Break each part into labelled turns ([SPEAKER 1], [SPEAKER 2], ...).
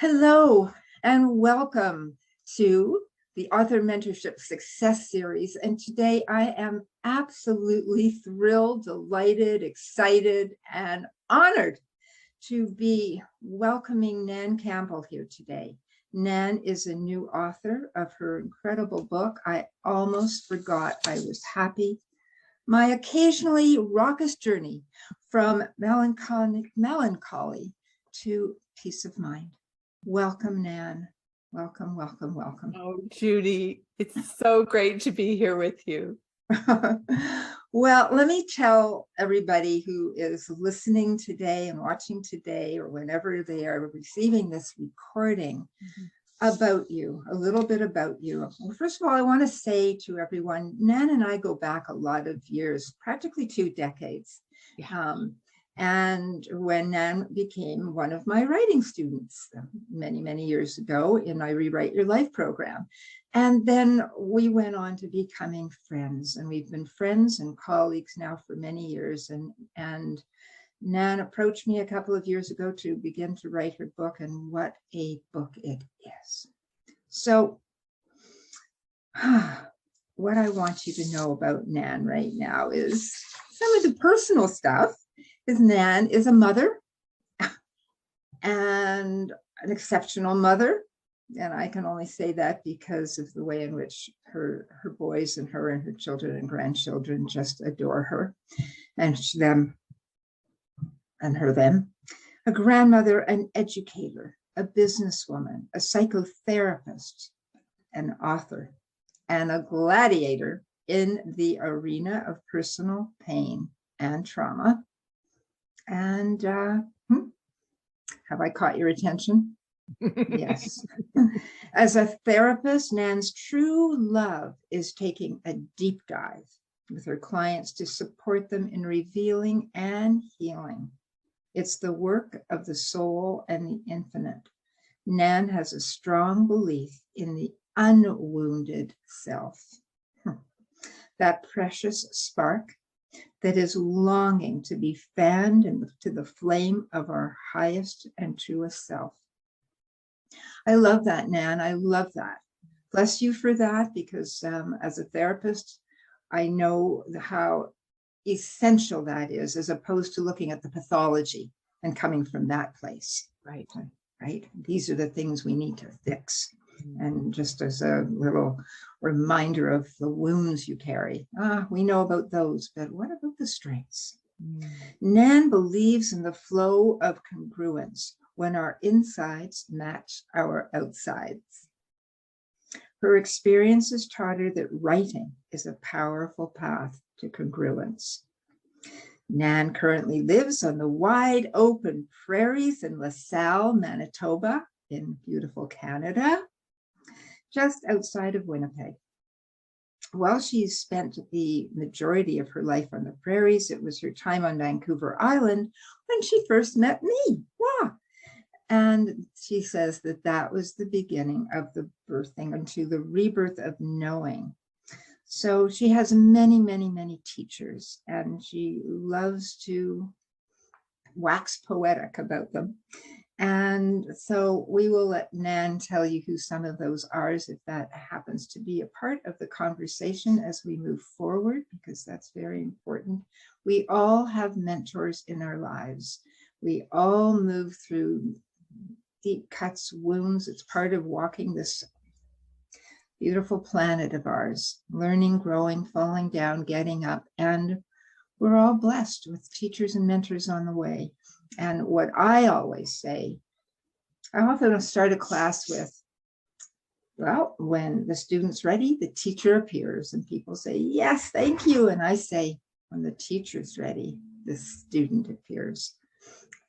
[SPEAKER 1] Hello and welcome to the Author Mentorship Success Series. And today I am absolutely thrilled, delighted, excited, and honored to be welcoming Nan Campbell here today. Nan is a new author of her incredible book, I Almost Forgot I Was Happy, My Occasionally Raucous Journey from Melancholy to Peace of Mind. Welcome, Nan. Welcome, welcome, welcome.
[SPEAKER 2] Oh, Judy, it's so great to be here with you.
[SPEAKER 1] Well, let me tell everybody who is listening today and watching today, or whenever they are receiving this recording, about you, a little bit about you. Well, first of all, I want to say to everyone, Nan and I go back a lot of years, practically 2 decades.
[SPEAKER 2] Yeah.
[SPEAKER 1] And when Nan became one of my writing students many, many years ago in my Rewrite Your Life program. And then we went on to becoming friends, and we've been friends and colleagues now for many years. And Nan approached me a couple of years ago to begin to write her book, and what a book it is. So what I want you to know about Nan right now is some of the personal stuff. Nan is a mother and an exceptional mother. And I can only say that because of the way in which her boys and her children and grandchildren just adore her and them. A grandmother, an educator, a businesswoman, a psychotherapist, an author, and a gladiator in the arena of personal pain and trauma. And have I caught your attention? Yes. As a therapist, Nan's true love is taking a deep dive with her clients to support them in revealing and healing. It's the work of the soul and the infinite. Nan has a strong belief in the unwounded self, that precious spark that is longing to be fanned into the flame of our highest and truest self. I love that, Nan. I love that. Bless you for that, because as a therapist, I know how essential that is, as opposed to looking at the pathology and coming from that place. Right. These are the things we need to fix. And just as a little reminder of the wounds you carry, we know about those, but what about the strengths? Nan believes in the flow of congruence when our insides match our outsides. Her experiences taught her that writing is a powerful path to congruence. Nan currently lives on the wide open prairies in LaSalle, Manitoba, in beautiful Canada, just outside of Winnipeg. While she spent the majority of her life on the prairies, it was her time on Vancouver Island when she first met me. Wow. And she says that was the beginning of the birthing into the rebirth of knowing. So she has many, many, many teachers, and she loves to wax poetic about them. And so we will let Nan tell you who some of those are, if that happens to be a part of the conversation as we move forward, because that's very important. We all have mentors in our lives. We all move through deep cuts, wounds. It's part of walking this beautiful planet of ours, learning, growing, falling down, getting up. And we're all blessed with teachers and mentors on the way. And what I always say, I often start a class with, well, when the student's ready, the teacher appears, and people say, yes, thank you. And I say, when the teacher's ready, the student appears.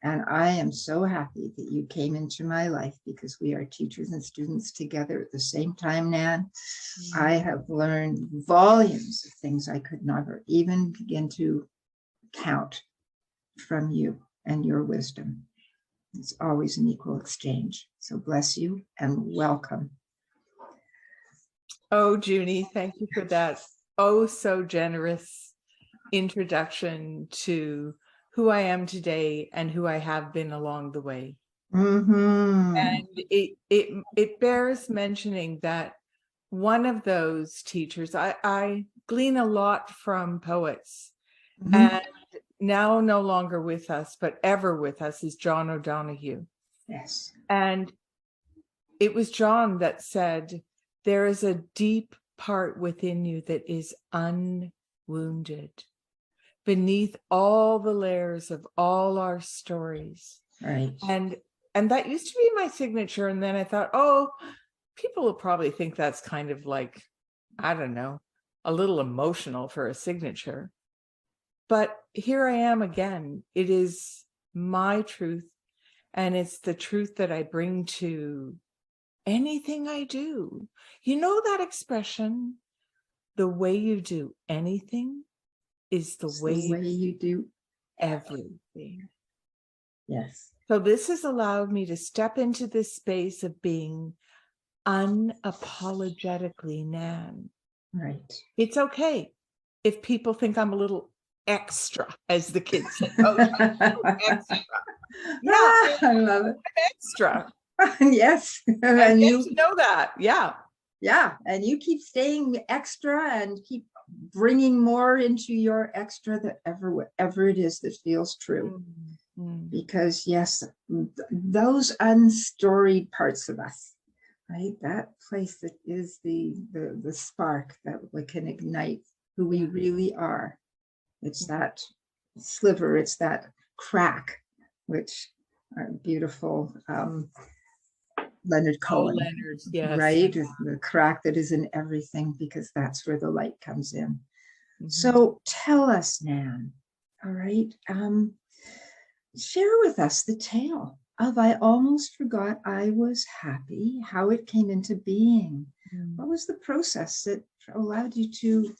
[SPEAKER 1] And I am so happy that you came into my life, because we are teachers and students together at the same time, Nan. I have learned volumes of things I could never even begin to count from you and your wisdom. It's always an equal exchange. So bless you and welcome.
[SPEAKER 2] Oh, Junie, thank you for that so generous introduction to who I am today and who I have been along the way.
[SPEAKER 1] Mm-hmm.
[SPEAKER 2] And it bears mentioning that one of those teachers, I glean a lot from poets,
[SPEAKER 1] Mm-hmm.
[SPEAKER 2] and now no longer with us, but ever with us, is John O'Donohue.
[SPEAKER 1] Yes.
[SPEAKER 2] And it was John that said, there is a deep part within you that is unwounded beneath all the layers of all our stories.
[SPEAKER 1] Right.
[SPEAKER 2] And that used to be my signature. And then I thought, oh, people will probably think that's kind of like, I don't know, a little emotional for a signature. But here I am again. It is my truth. And it's the truth that I bring to anything I do. You know that expression, the way you do anything is the way
[SPEAKER 1] you do
[SPEAKER 2] everything.
[SPEAKER 1] Yes.
[SPEAKER 2] So this has allowed me to step into this space of being unapologetically Nan.
[SPEAKER 1] Right.
[SPEAKER 2] It's okay if people think I'm a little extra, as the kids say. Oh, extra. Yeah,
[SPEAKER 1] I love it.
[SPEAKER 2] I'm extra.
[SPEAKER 1] Yes.
[SPEAKER 2] And you know that. Yeah.
[SPEAKER 1] Yeah. And you keep staying extra and keep bringing more into your extra, that whatever it is that feels true.
[SPEAKER 2] Mm-hmm.
[SPEAKER 1] Because yes, those unstoried parts of us, right? That place that is the spark that can ignite who we really are. It's that sliver, it's that crack, which beautiful Leonard Cohen,
[SPEAKER 2] Leonard, yes.
[SPEAKER 1] right? The crack that is in everything, because that's where the light comes in.
[SPEAKER 2] Mm-hmm.
[SPEAKER 1] So tell us, Nan, all right? Share with us the tale of I Almost Forgot I Was Happy, how it came into being. Mm. What was the process that allowed you to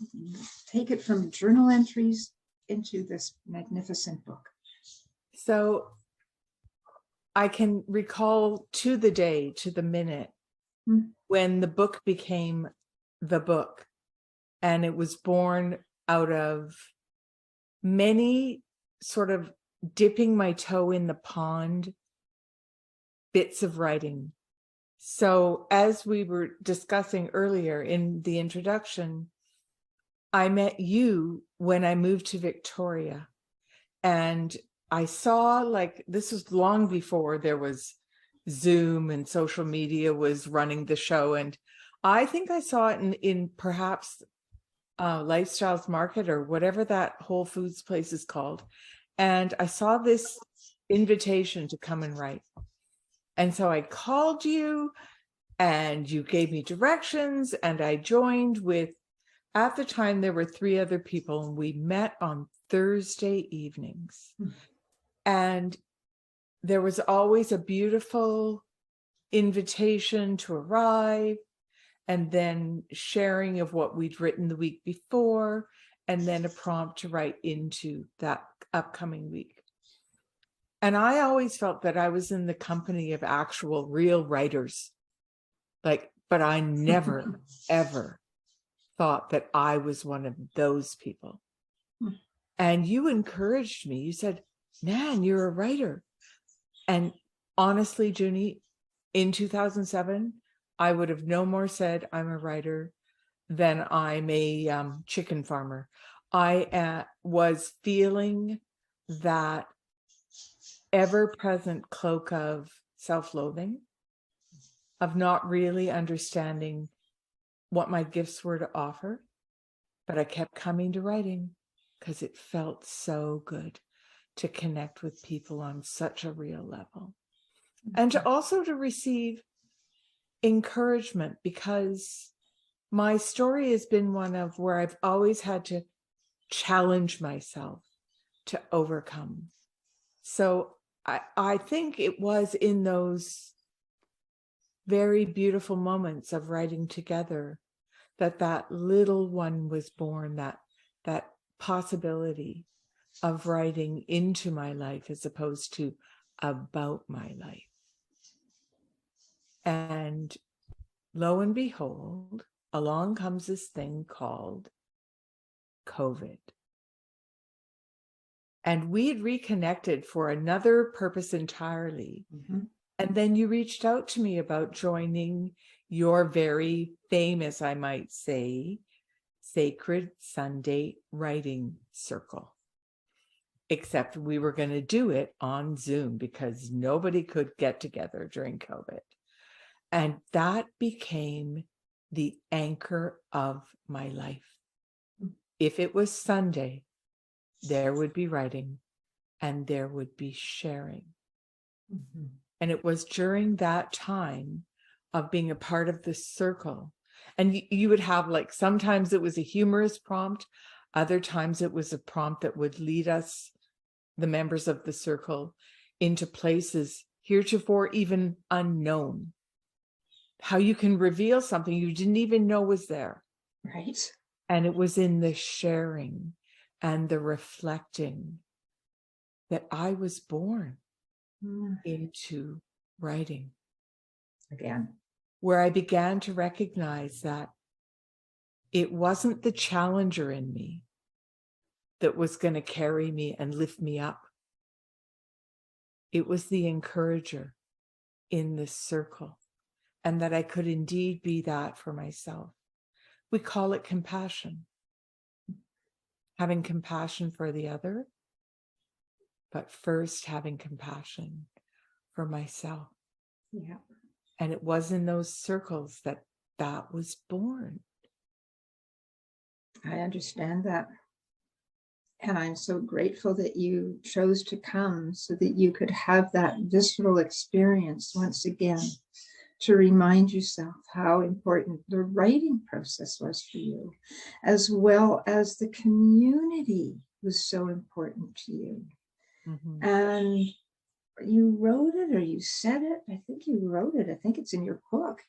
[SPEAKER 1] take it from journal entries into this magnificent book?
[SPEAKER 2] So I can recall to the day, to the minute, when the book became the book. And it was born out of many sort of dipping my toe in the pond bits of writing. So as we were discussing earlier in the introduction, I met you when I moved to Victoria, and I saw, like, this was long before there was Zoom and social media was running the show. And I think I saw it in perhaps Lifestyles Market or whatever that Whole Foods place is called. And I saw this invitation to come and write. And so I called you and you gave me directions, and I joined with, at the time, there were 3 other people, and we met on Thursday evenings. And there was always a beautiful invitation to arrive, and then sharing of what we'd written the week before, and then a prompt to write into that upcoming week. And I always felt that I was in the company of actual real writers, but I never, ever thought that I was one of those people. And you encouraged me. You said, Nan, you're a writer. And honestly, Junie, in 2007, I would have no more said I'm a writer than I'm a chicken farmer. I was feeling that ever-present cloak of self-loathing, of not really understanding what my gifts were to offer. But I kept coming to writing because it felt so good to connect with people on such a real level. And to also to receive encouragement, because my story has been one of where I've always had to challenge myself to overcome. So I think it was in those very beautiful moments of writing together that little one was born, that possibility of writing into my life as opposed to about my life. And lo and behold, along comes this thing called COVID. And we had reconnected for another purpose entirely. And then you reached out to me about joining your very famous, I might say, Sacred Sunday Writing Circle. Except we were going to do it on Zoom because nobody could get together during COVID. And that became the anchor of my life. If it was Sunday, there would be writing and there would be sharing. Mm-hmm. And it was during that time of being a part of this circle. And you would have, like, sometimes it was a humorous prompt. Other times it was a prompt that would lead us, the members of the circle, into places heretofore even unknown. How you can reveal something you didn't even know was there.
[SPEAKER 1] Right.
[SPEAKER 2] And it was in the sharing and the reflecting that I was born into writing.
[SPEAKER 1] Again.
[SPEAKER 2] Where I began to recognize that it wasn't the challenger in me that was going to carry me and lift me up. It was the encourager in this circle, and that I could indeed be that for myself. We call it compassion. Having compassion for the other, but first having compassion for myself.
[SPEAKER 1] Yeah.
[SPEAKER 2] And it was in those circles that was born.
[SPEAKER 1] I understand that. And I'm so grateful that you chose to come so that you could have that visceral experience once again, to remind yourself how important the writing process was for you, as well as the community was so important to you. Mm-hmm. And you wrote it, or you said it, I think you wrote it, I think it's in your book,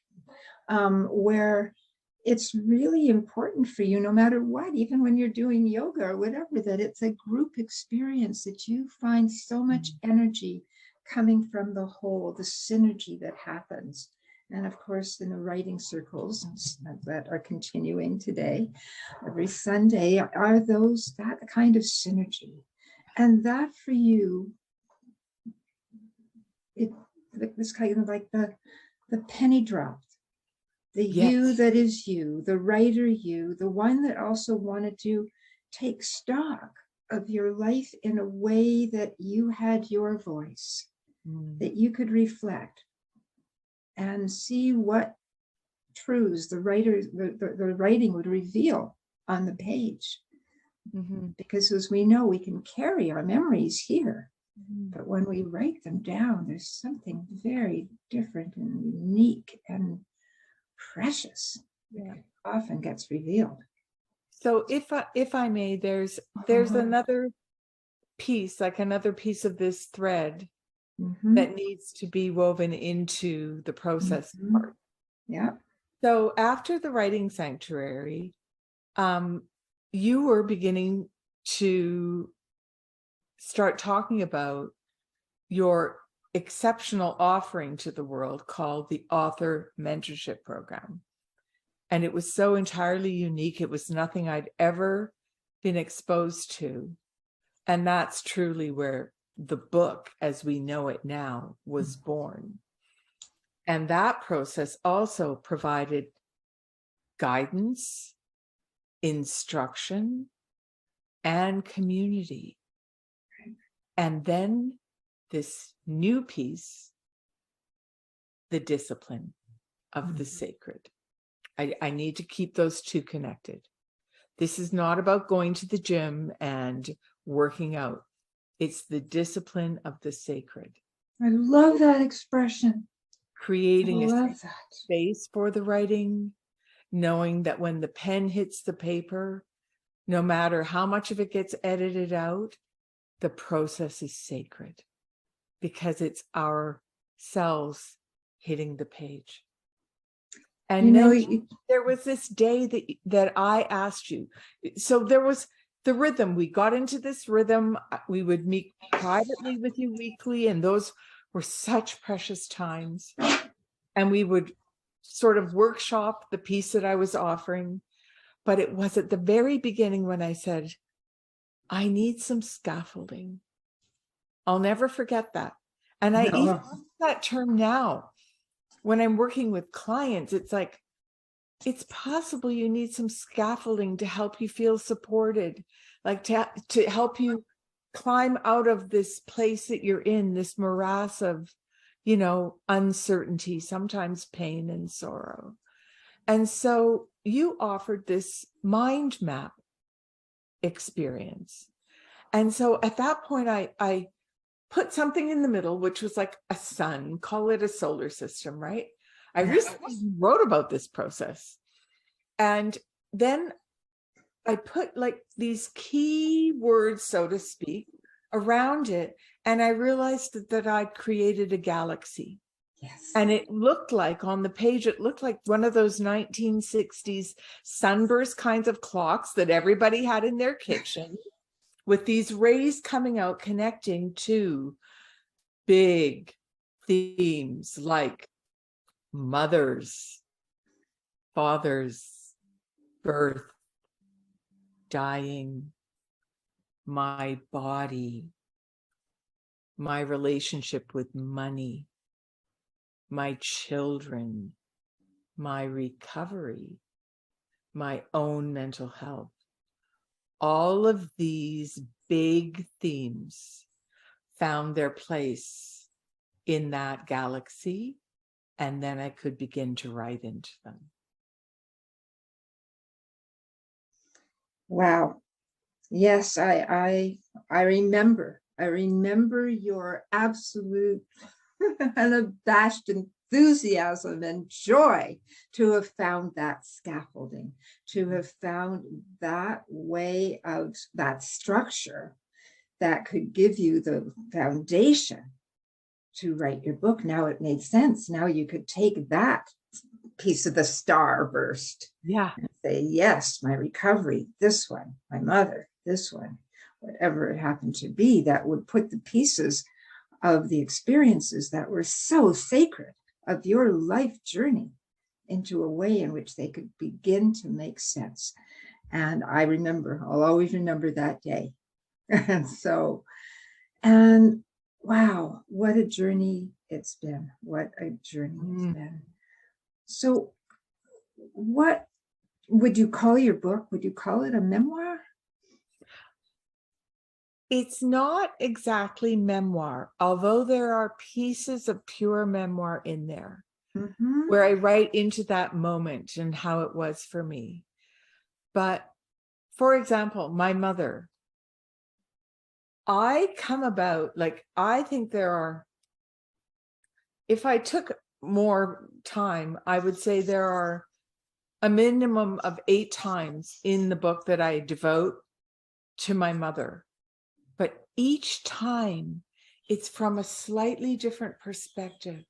[SPEAKER 1] where it's really important for you, no matter what, even when you're doing yoga or whatever, that it's a group experience, that you find so much energy coming from the whole, the synergy that happens. And of course, in the writing circles that are continuing today, every Sunday, are that kind of synergy. And that for you, it's kind of like the penny drop, the yes. You that is you, the writer you, the one that also wanted to take stock of your life in a way that you had your voice, that you could reflect and see what truths the writing would reveal on the page. Mm-hmm. Because as we know, we can carry our memories here. But when we write them down, there's something very different and unique and precious that often gets revealed.
[SPEAKER 2] So if I may, there's another piece, like another piece of this thread that needs to be woven into the process part.
[SPEAKER 1] Yeah.
[SPEAKER 2] So after the writing sanctuary, you were beginning to start talking about your exceptional offering to the world called the Author Mentorship Program. And it was so entirely unique. It was nothing I'd ever been exposed to. And that's truly where the book, as we know it now, was born. And that process also provided guidance, instruction, and community. And then this new piece, the discipline of the sacred. I need to keep those two connected. This is not about going to the gym and working out. It's the discipline of the sacred.
[SPEAKER 1] I love that expression.
[SPEAKER 2] Creating a space for the writing, knowing that when the pen hits the paper, no matter how much of it gets edited out, the process is sacred because it's ourselves hitting the page. And there was this day that I asked you. So there was the rhythm. We got into this rhythm. We would meet privately with you weekly, and those were such precious times. And we would sort of workshop the piece that I was offering. But it was at the very beginning when I said, I need some scaffolding. I'll never forget that. And I even
[SPEAKER 1] No.
[SPEAKER 2] use that term now. When I'm working with clients, it's like, it's possible you need some scaffolding to help you feel supported, like to help you climb out of this place that you're in, this morass of, you know, uncertainty, sometimes pain and sorrow. And so you offered this mind map experience. And so at that point, I put something in the middle, which was like a sun, call it a solar system, right? I recently wrote about this process. And then I put like these key words, so to speak, around it. And I realized that I'd created a galaxy.
[SPEAKER 1] Yes.
[SPEAKER 2] And it looked like on the page, it looked like one of those 1960s sunburst kinds of clocks that everybody had in their kitchen, with these rays coming out, connecting to big themes like mothers, fathers, birth, dying, my body, my relationship with money, my children, my recovery, my own mental health. All of these big themes found their place in that galaxy, and then I could begin to write into them.
[SPEAKER 1] Wow. Yes, I remember. I remember your absolute unabashed enthusiasm and joy to have found that scaffolding, to have found that way of that structure that could give you the foundation to write your book. Now it made sense. Now you could take that piece of the starburst,
[SPEAKER 2] yeah,
[SPEAKER 1] and say, yes, my recovery, this one, my mother, this one, whatever it happened to be, that would put the pieces of the experiences that were so sacred of your life journey into a way in which they could begin to make sense. And I remember, I'll always remember that day. And so, and wow, what a journey it's been. What a journey it's been. So what would you call your book? Would you call it a memoir?
[SPEAKER 2] It's not exactly memoir, although there are pieces of pure memoir in there, where I write into that moment and how it was for me. But for example, my mother, I come about, like, I think there are, if I took more time, I would say there are a minimum of 8 times in the book that I devote to my mother. But each time it's from a slightly different perspective.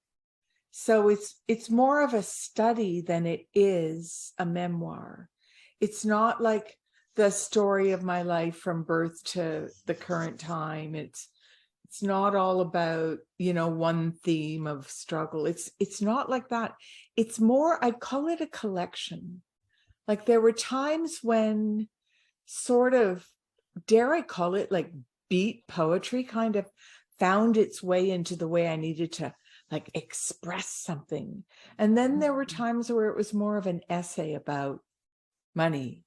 [SPEAKER 2] So it's more of a study than it is a memoir. It's not like the story of my life from birth to the current time. It's not all about, you know, one theme of struggle. It's not like that. It's more, I call it a collection. Like there were times when sort of, dare I call it, like beat poetry kind of found its way into the way I needed to like express something. And then there were times where it was more of an essay about money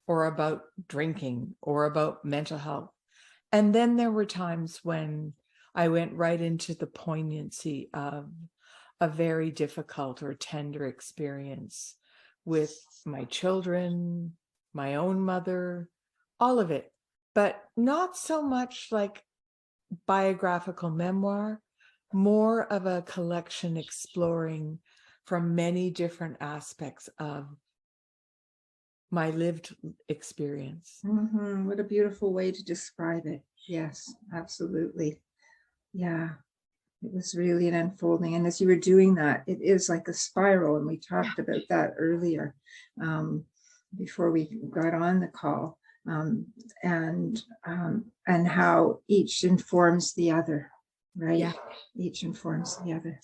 [SPEAKER 2] or about drinking or about mental health. And then there were times when I went right into the poignancy of a very difficult or tender experience with my children, my own mother, all of it, but not so much like biographical memoir, more of a collection exploring from many different aspects of my lived experience.
[SPEAKER 1] What a beautiful way to describe it. Yes, absolutely. Yeah, it was really an unfolding. And as you were doing that, it is like a spiral. And we talked about that earlier before we got on the call, and how each informs the other, right?
[SPEAKER 2] Yeah.
[SPEAKER 1] Each informs the other.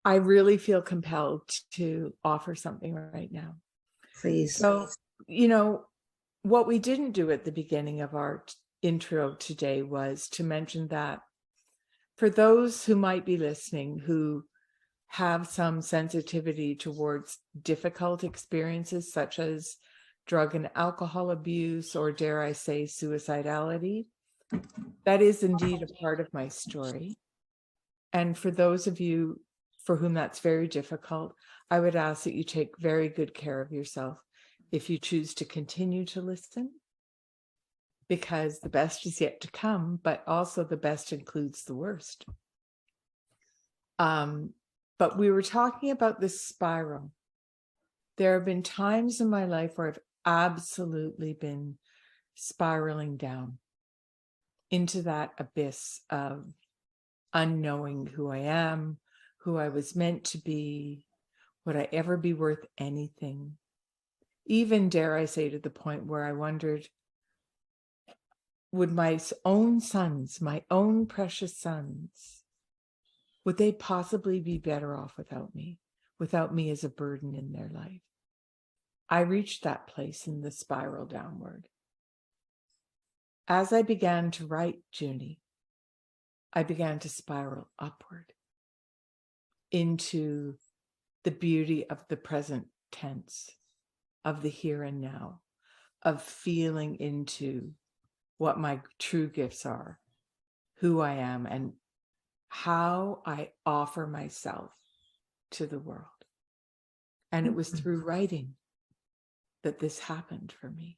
[SPEAKER 2] I really feel compelled to offer something right now.
[SPEAKER 1] Please.
[SPEAKER 2] So, you know, what we didn't do at the beginning of our intro today was to mention that For those who might be listening who have some sensitivity towards difficult experiences such as drug and alcohol abuse, or dare I say suicidality, that is indeed a part of my story. And for those of you for whom that's very difficult, I would ask that you take very good care of yourself if you choose to continue to listen, because the best is yet to come, but also the best includes the worst. But we were talking about this spiral. There have been times in my life where I've absolutely been spiraling down into that abyss of unknowing who I am, who I was meant to be, would I ever be worth anything? Even, dare I say, to the point where I wondered, would my own sons, my own precious sons, would they possibly be better off without me as a burden in their life? I reached that place in the spiral downward. As I began to write Junie, I began to spiral upward into the beauty of the present tense, of the here and now, of feeling into what my true gifts are, who I am, and how I offer myself to the world. And it was through writing that this happened for me.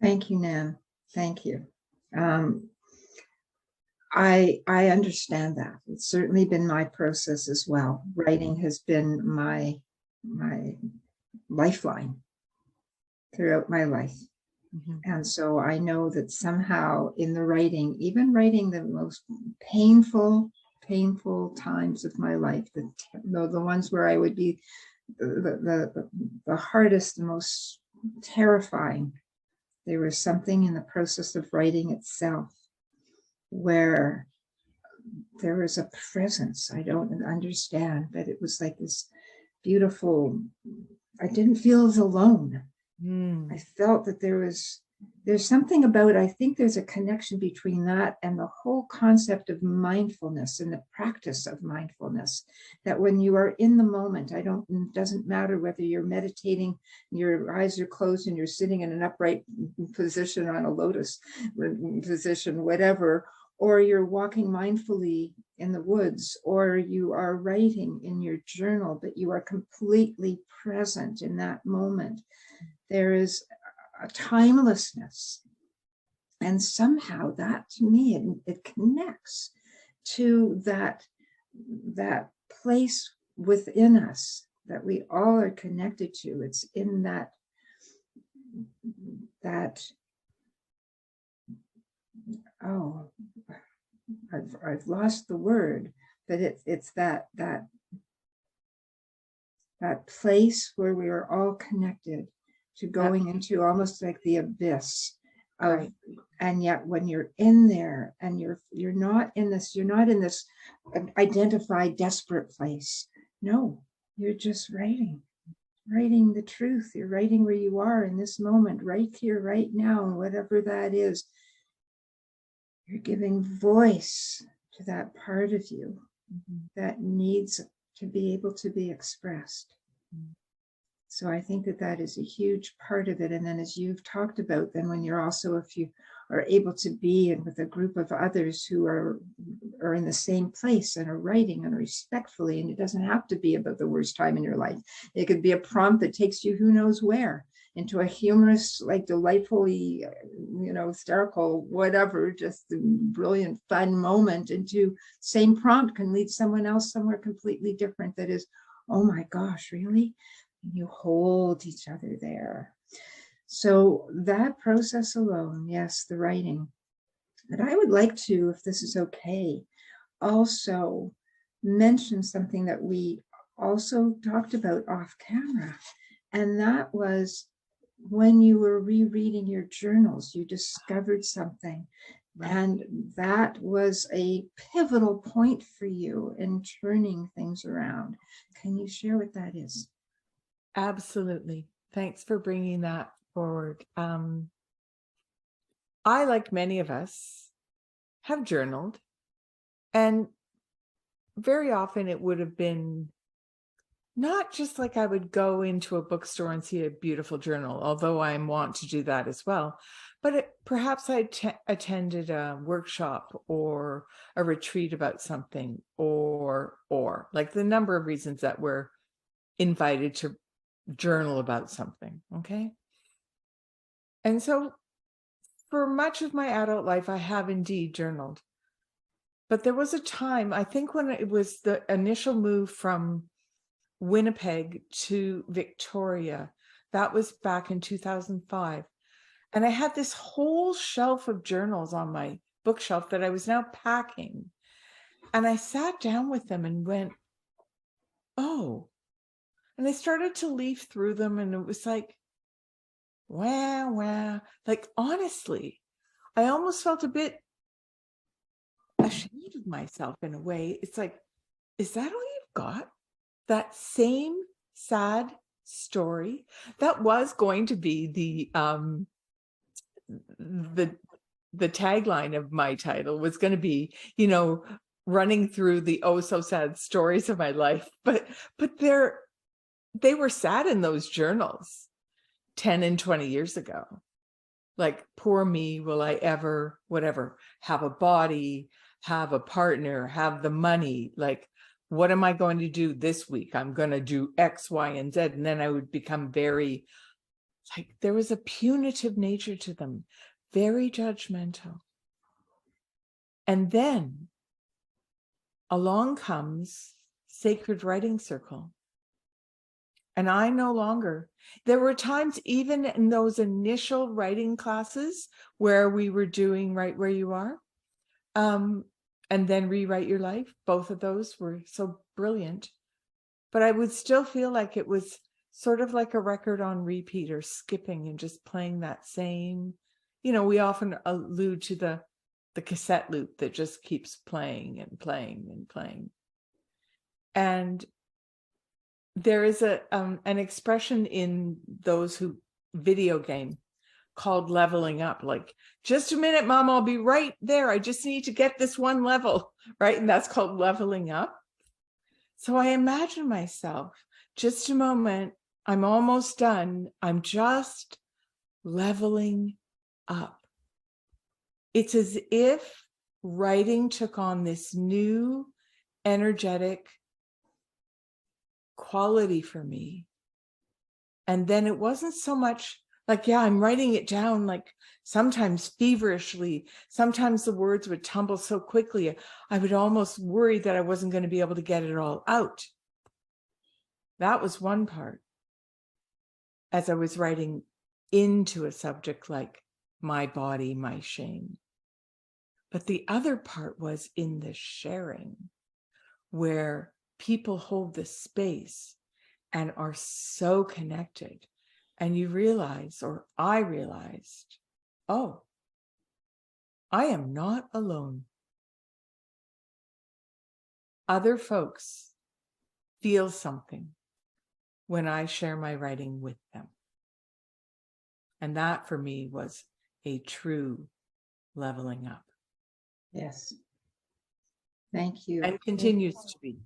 [SPEAKER 1] Thank you, Nan. Thank you. I understand that. It's certainly been my process as well. Writing has been my lifeline throughout my life. Mm-hmm. And so I know that somehow in the writing, even writing the most painful times of my life, the ones where I would be the hardest, the most terrifying, there was something in the process of writing itself where there was a presence I don't understand, but it was like this beautiful, I didn't feel as alone. I felt that there's something about, I think there's a connection between that and the whole concept of mindfulness and the practice of mindfulness, that when you are in the moment, it doesn't matter whether you're meditating, your eyes are closed and you're sitting in an upright position on a lotus position, whatever, or you're walking mindfully in the woods, or you are writing in your journal, but you are completely present in that moment. There is a timelessness. And somehow that, to me, it connects to that place within us that we all are connected to. It's in that oh, I've lost the word, but it's that place where we are all connected to going into almost like the abyss of, right. And yet when you're in there and you're not in this identified desperate place. No, you're just writing the truth. You're writing where you are in this moment, right here, right now, whatever that is. You're giving voice to that part of you that needs to be able to be expressed. So I think that is a huge part of it. And then as you've talked about, then when you're also, if you are able to be and with a group of others who are in the same place and are writing and respectfully, and it doesn't have to be about the worst time in your life. It could be a prompt that takes you who knows where, into a humorous, like delightfully, hysterical, whatever, just a brilliant, fun moment, into same prompt can lead someone else somewhere completely different that is, oh my gosh, really? You hold each other there. So that process alone, yes, the writing. But I would like to, if this is okay, also mention something that we also talked about off camera. And that was when you were rereading your journals, you discovered something. Right. And that was a pivotal point for you in turning things around. Can you share what that is?
[SPEAKER 2] Absolutely. Thanks for bringing that forward. I, like many of us, have journaled. And very often it would have been not just like I would go into a bookstore and see a beautiful journal, although I want to do that as well. But perhaps I attended a workshop or a retreat about something, or like the number of reasons that we're invited to journal about something. Okay. And so for much of my adult life, I have indeed journaled. But there was a time, I think, when it was the initial move from Winnipeg to Victoria. That was back in 2005. And I had this whole shelf of journals on my bookshelf that I was now packing. And I sat down with them and went, oh. And I started to leaf through them, and it was like, wow. Like, honestly, I almost felt a bit ashamed of myself in a way. It's like, is that all you've got? That same sad story? That was going to be the tagline of my title, was going to be, running through the oh so sad stories of my life. But they were sad in those journals 10 and 20 years ago. Like, poor me, will I ever, whatever, have a body, have a partner, have the money? Like, what am I going to do this week? I'm going to do X, Y, and Z. And then I would become very, like, there was a punitive nature to them, very judgmental. And then along comes Sacred Writing Circle. And I no longer, there were times even in those initial writing classes where we were doing Write Where You Are, and then Rewrite Your Life. Both of those were so brilliant. But I would still feel like it was sort of like a record on repeat, or skipping and just playing that same, we often allude to the cassette loop that just keeps playing and playing and playing. And there is an expression in those who video game called leveling up. Like, just a minute, Mom, I'll be right there. I just need to get this one level, right? And that's called leveling up. So I imagine myself, just a moment, I'm almost done. I'm just leveling up. It's as if writing took on this new energetic quality for me. And then it wasn't so much like, I'm writing it down, like sometimes feverishly. Sometimes the words would tumble so quickly, I would almost worry that I wasn't going to be able to get it all out. That was one part. As I was writing into a subject like my body, my shame. But the other part was in the sharing, where people hold this space and are so connected. And you realize, or I realized, oh, I am not alone. Other folks feel something when I share my writing with them. And that for me was a true leveling up.
[SPEAKER 1] Yes. Thank you.
[SPEAKER 2] And continues to be.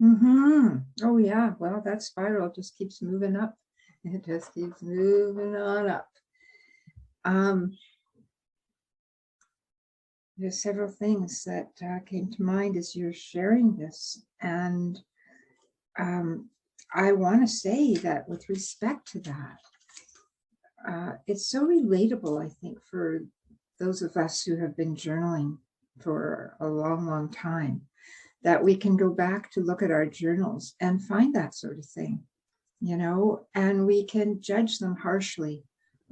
[SPEAKER 1] Mm-hmm. Oh, yeah. Well, that spiral just keeps moving up. It just keeps moving on up. There's several things that came to mind as you're sharing this. And I want to say that with respect to that, it's so relatable, I think, for those of us who have been journaling for a long, long time, that we can go back to look at our journals and find that sort of thing, and we can judge them harshly.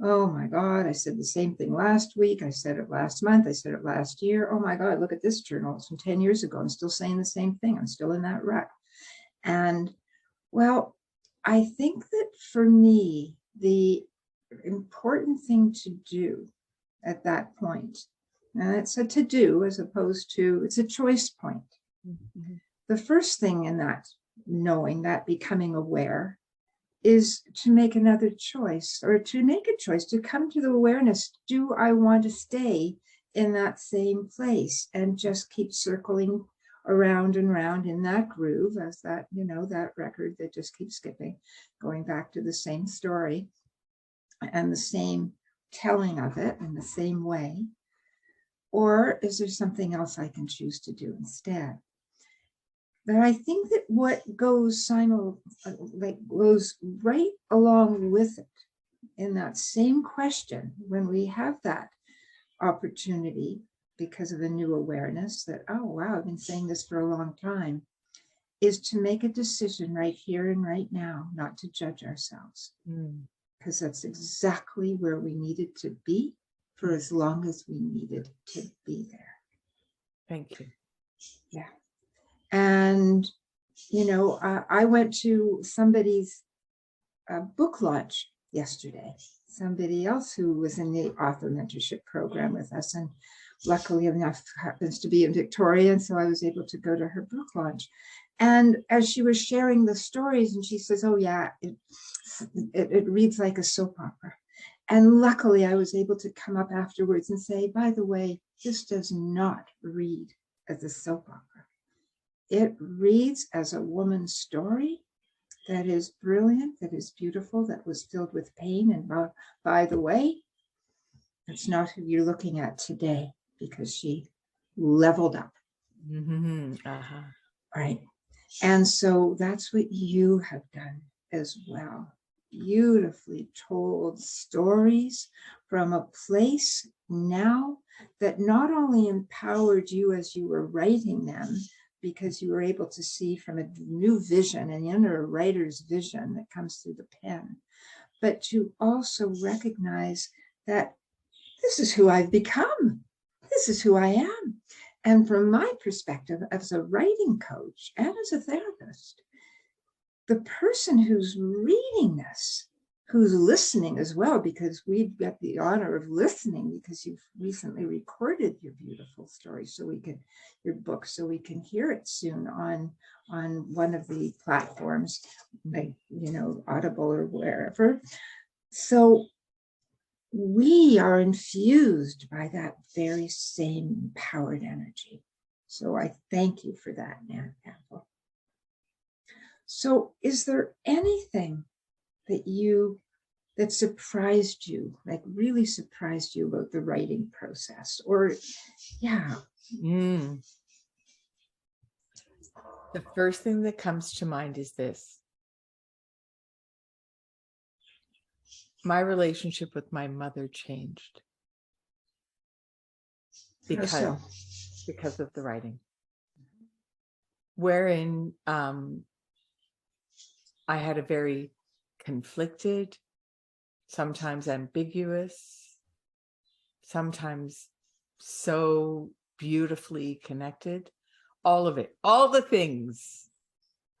[SPEAKER 1] Oh my God, I said the same thing last week. I said it last month. I said it last year. Oh my God, look at this journal. It's from 10 years ago. I'm still saying the same thing. I'm still in that rut. And well, I think that for me, the important thing to do at that point, and it's a to-do as opposed to, it's a choice point. Mm-hmm. The first thing in that knowing, that becoming aware, is to make another choice, or to make a choice, to come to the awareness. Do I want to stay in that same place and just keep circling around and around in that groove as that, that record that just keeps skipping, going back to the same story and the same telling of it in the same way? Or is there something else I can choose to do instead? But I think that what goes right along with it in that same question, when we have that opportunity because of a new awareness that, oh, wow, I've been saying this for a long time, is to make a decision right here and right now, not to judge ourselves. Because that's exactly where we needed to be for as long as we needed to be there.
[SPEAKER 2] Thank you.
[SPEAKER 1] Yeah. And, I went to somebody's book launch yesterday, somebody else who was in the Author Mentorship Program with us. And luckily enough, happens to be in Victoria. And so I was able to go to her book launch. And as she was sharing the stories, and she says, oh, yeah, it reads like a soap opera. And luckily, I was able to come up afterwards and say, by the way, this does not read as a soap opera. It reads as a woman's story that is brilliant, that is beautiful, that was filled with pain. And by the way, it's not who you're looking at today because she leveled up. Right. And so that's what you have done as well. Beautifully told stories from a place now that not only empowered you as you were writing them, because you were able to see from a new vision and inner writer's vision that comes through the pen, but to also recognize that this is who I've become. This is who I am. And from my perspective as a writing coach and as a therapist, the person who's reading this, who's listening as well, because we've got the honor of listening because you've recently recorded your beautiful story, your book, so we can hear it soon on one of the platforms, like, Audible or wherever. So we are infused by that very same empowered energy. So I thank you for that, Nan Campbell. So is there anything that surprised you, like really surprised you about the writing process? Or, yeah.
[SPEAKER 2] The first thing that comes to mind is this. My relationship with my mother changed because of the writing, wherein I had a very conflicted, sometimes ambiguous, sometimes so beautifully connected, all of it, all the things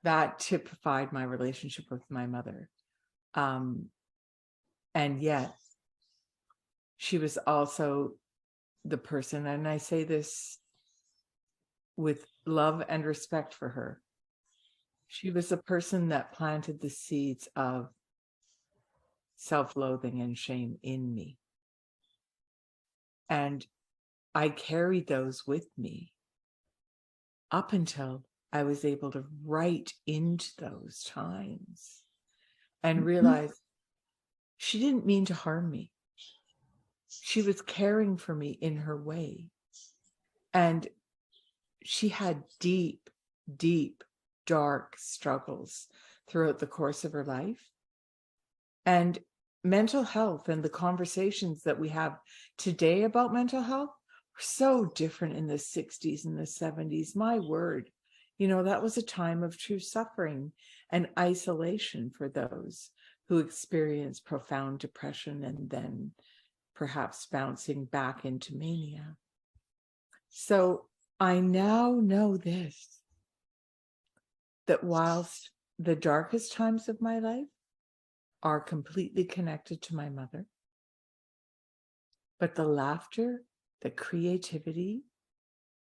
[SPEAKER 2] that typified my relationship with my mother. And yet she was also the person, and I say this with love and respect for her, she was the person that planted the seeds of self-loathing and shame in me. And I carried those with me up until I was able to write into those times and realize she didn't mean to harm me. She was caring for me in her way. And she had deep, deep, dark struggles throughout the course of her life. And mental health and the conversations that we have today about mental health were so different in the 60s and the 70s. My word, that was a time of true suffering and isolation for those who experienced profound depression and then perhaps bouncing back into mania. So I now know this, that whilst the darkest times of my life are completely connected to my mother, but the laughter, the creativity,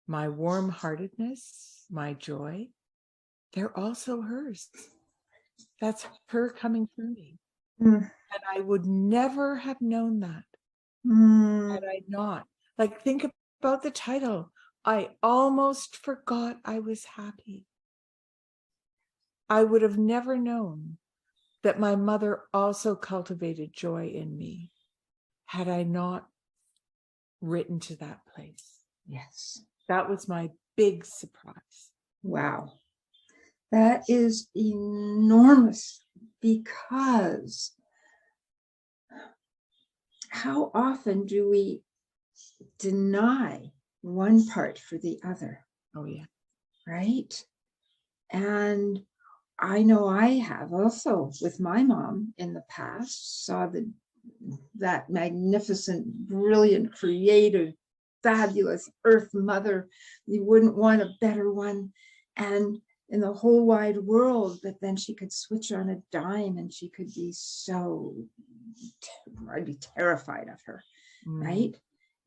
[SPEAKER 2] my warm-heartedness, my joy, they're also hers. That's her coming through me. And I would never have known that had I not. Like, think about the title. I almost forgot I was happy. I would have never known that my mother also cultivated joy in me had I not written to that place.
[SPEAKER 1] Yes.
[SPEAKER 2] That was my big surprise.
[SPEAKER 1] Wow. That is enormous, because how often do we deny one part for the other?
[SPEAKER 2] Oh, yeah.
[SPEAKER 1] Right? And I know I have also with my mom in the past, saw that magnificent, brilliant, creative, fabulous Earth Mother. You wouldn't want a better one. And in the whole wide world, but then she could switch on a dime and she could be so, I'd be terrified of her, right?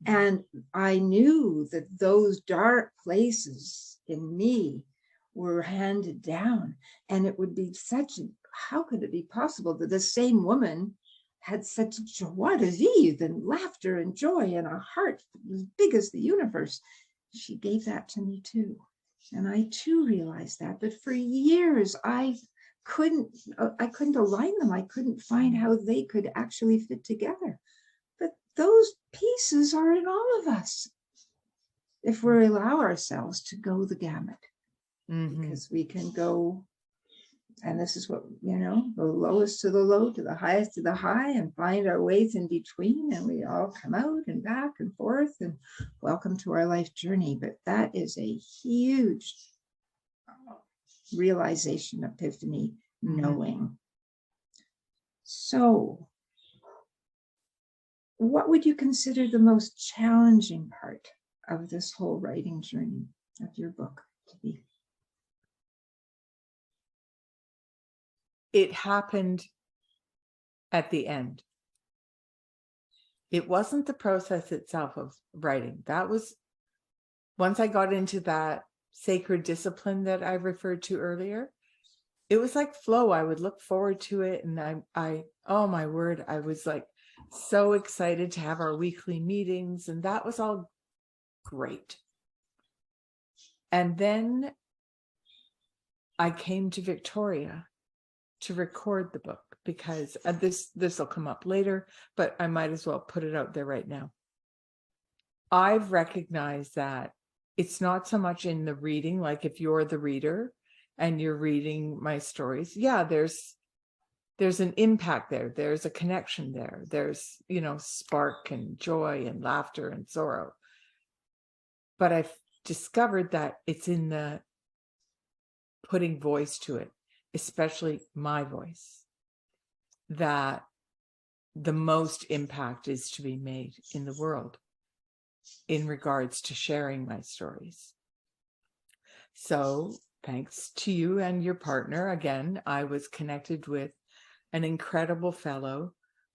[SPEAKER 1] And I knew that those dark places in me were handed down, and it would be how could it be possible that the same woman had such joie de vivre and laughter and joy and a heart as big as the universe? She gave that to me too. And I too realized that. But for years, I couldn't align them. I couldn't find how they could actually fit together. But those pieces are in all of us if we allow ourselves to go the gamut. Because we can go, and this is what, the lowest to the low, to the highest to the high, and find our ways in between, and we all come out and back and forth, and welcome to our life journey. But that is a huge realization, epiphany, knowing. So what would you consider the most challenging part of this whole writing journey of your book to be?
[SPEAKER 2] It happened at the end. It wasn't the process itself of writing. That was, once I got into that sacred discipline that I referred to earlier, it was like flow. I would look forward to it. And I oh my word, I was like so excited to have our weekly meetings. And that was all great. And then I came to Victoria to record the book, because this will come up later, but I might as well put it out there right now. I've recognized that it's not so much in the reading, like if you're the reader and you're reading my stories, yeah, there's an impact there. There's a connection there. There's, spark and joy and laughter and sorrow. But I've discovered that it's in the putting voice to it, especially my voice, that the most impact is to be made in the world in regards to sharing my stories. So thanks to you and your partner, again, I was connected with an incredible fellow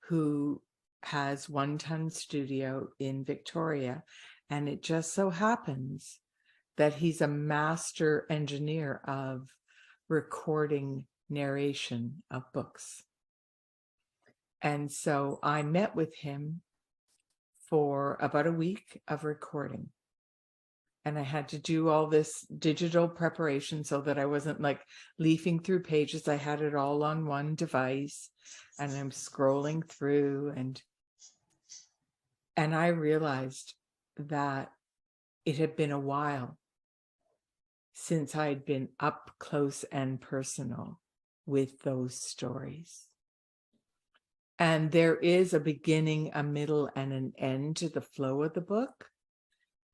[SPEAKER 2] who has One Ton Studio in Victoria. And it just so happens that he's a master engineer of recording narration of books. And so I met with him for about a week of recording. And I had to do all this digital preparation so that I wasn't like leafing through pages. I had it all on one device, and I'm scrolling through, and I realized that it had been a while since I'd been up close and personal with those stories. And there is a beginning, a middle, and an end to the flow of the book.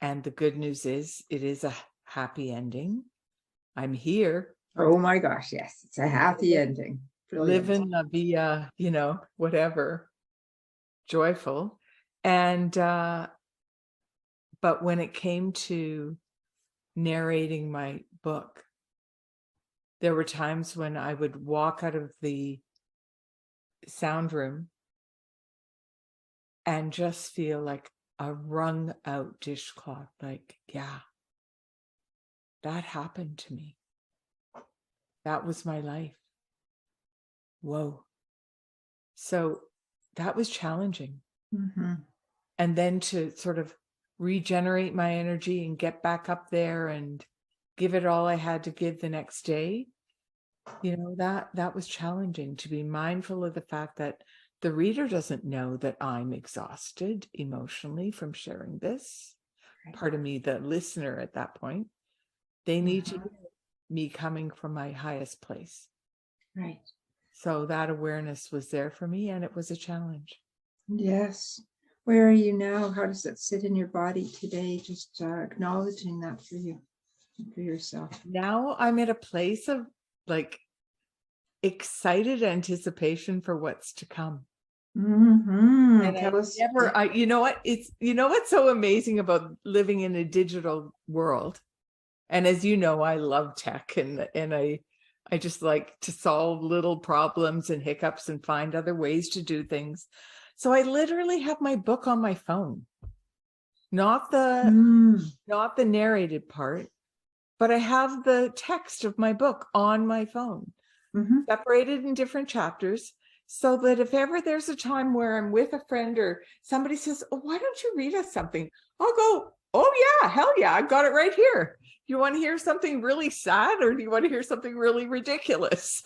[SPEAKER 2] And the good news is it is a happy ending. I'm here.
[SPEAKER 1] Oh my gosh, yes, it's a happy ending. Brilliant.
[SPEAKER 2] Living la via, whatever, joyful. And, but when it came to narrating my book, there were times when I would walk out of the sound room and just feel like a wrung out dishcloth, like, yeah, that happened to me. That was my life. Whoa. So that was challenging. And then to sort of regenerate my energy and get back up there and give it all I had to give the next day, that was challenging, to be mindful of the fact that the reader doesn't know that I'm exhausted emotionally from sharing this. Part of me, the listener at that point, they need to hear me coming from my highest place.
[SPEAKER 1] Right.
[SPEAKER 2] So that awareness was there for me, and it was a challenge.
[SPEAKER 1] Yes. Where are you now? How does that sit in your body today? Just acknowledging that for you, for yourself.
[SPEAKER 2] Now I'm at a place of like excited anticipation for what's to come. And
[SPEAKER 1] Tell us.
[SPEAKER 2] what's so amazing about living in a digital world. And as you know, I love tech, and I just like to solve little problems and hiccups and find other ways to do things. So I literally have my book on my phone, not the narrated part, but I have the text of my book on my phone, separated in different chapters, so that if ever there's a time where I'm with a friend or somebody says, "Oh, why don't you read us something?" I'll go, "Oh yeah, hell yeah, I've got it right here. You want to hear something really sad, or do you want to hear something really ridiculous?"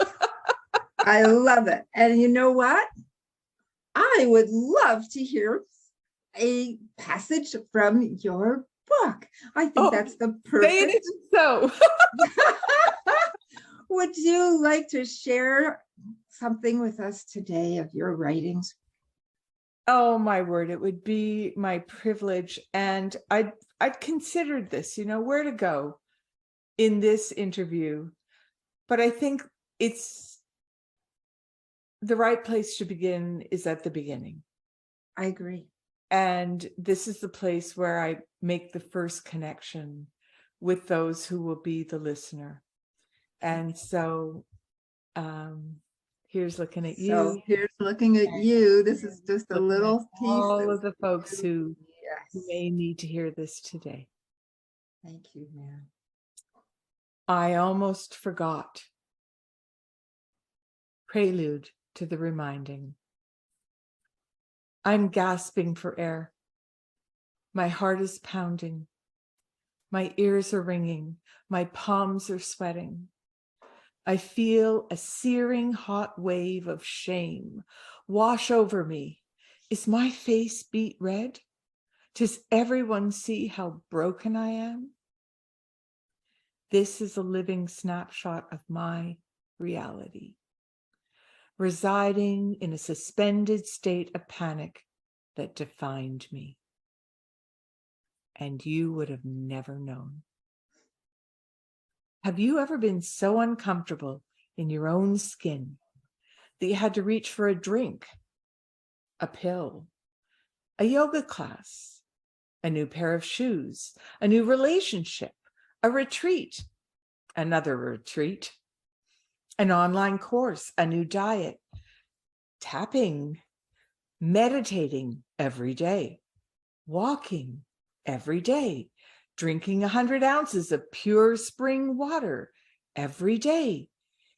[SPEAKER 1] I love it. And you know what? I would love to hear a passage from your book. I think that's the perfect.
[SPEAKER 2] So
[SPEAKER 1] would you like to share something with us today of your writings?
[SPEAKER 2] Oh my word, it would be my privilege. And I'd considered this, where to go in this interview. But I think it's the right place to begin is at the beginning.
[SPEAKER 1] I agree.
[SPEAKER 2] And this is the place where I make the first connection with those who will be the listener. And so here's looking at you.
[SPEAKER 1] So here's looking at you. This is just a little piece.
[SPEAKER 2] All of the folks who may need to hear this today.
[SPEAKER 1] Thank you, Nan.
[SPEAKER 2] I almost forgot. Prelude to the reminding. I'm gasping for air. My heart is pounding. My ears are ringing. My palms are sweating. I feel a searing hot wave of shame wash over me. Is my face beet red? Does everyone see how broken I am? This is a living snapshot of my reality, residing in a suspended state of panic that defined me. And you would have never known. Have you ever been so uncomfortable in your own skin that you had to reach for a drink, a pill, a yoga class, a new pair of shoes, a new relationship, a retreat, another retreat, an online course, a new diet, tapping, meditating every day, walking every day, drinking 100 ounces of pure spring water every day,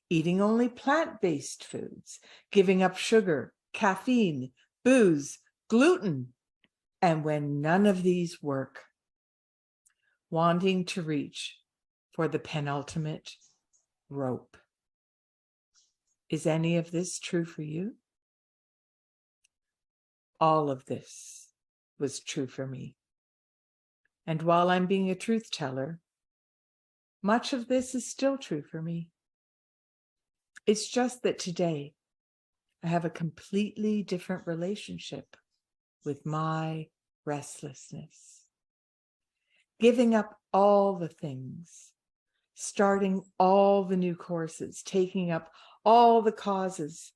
[SPEAKER 2] eating only plant-based foods, giving up sugar, caffeine, booze, gluten, and when none of these work, wanting to reach for the penultimate rope. Is any of this true for you? All of this was true for me. And while I'm being a truth teller, much of this is still true for me. It's just that today I have a completely different relationship with my restlessness. Giving up all the things, starting all the new courses, taking up all the causes.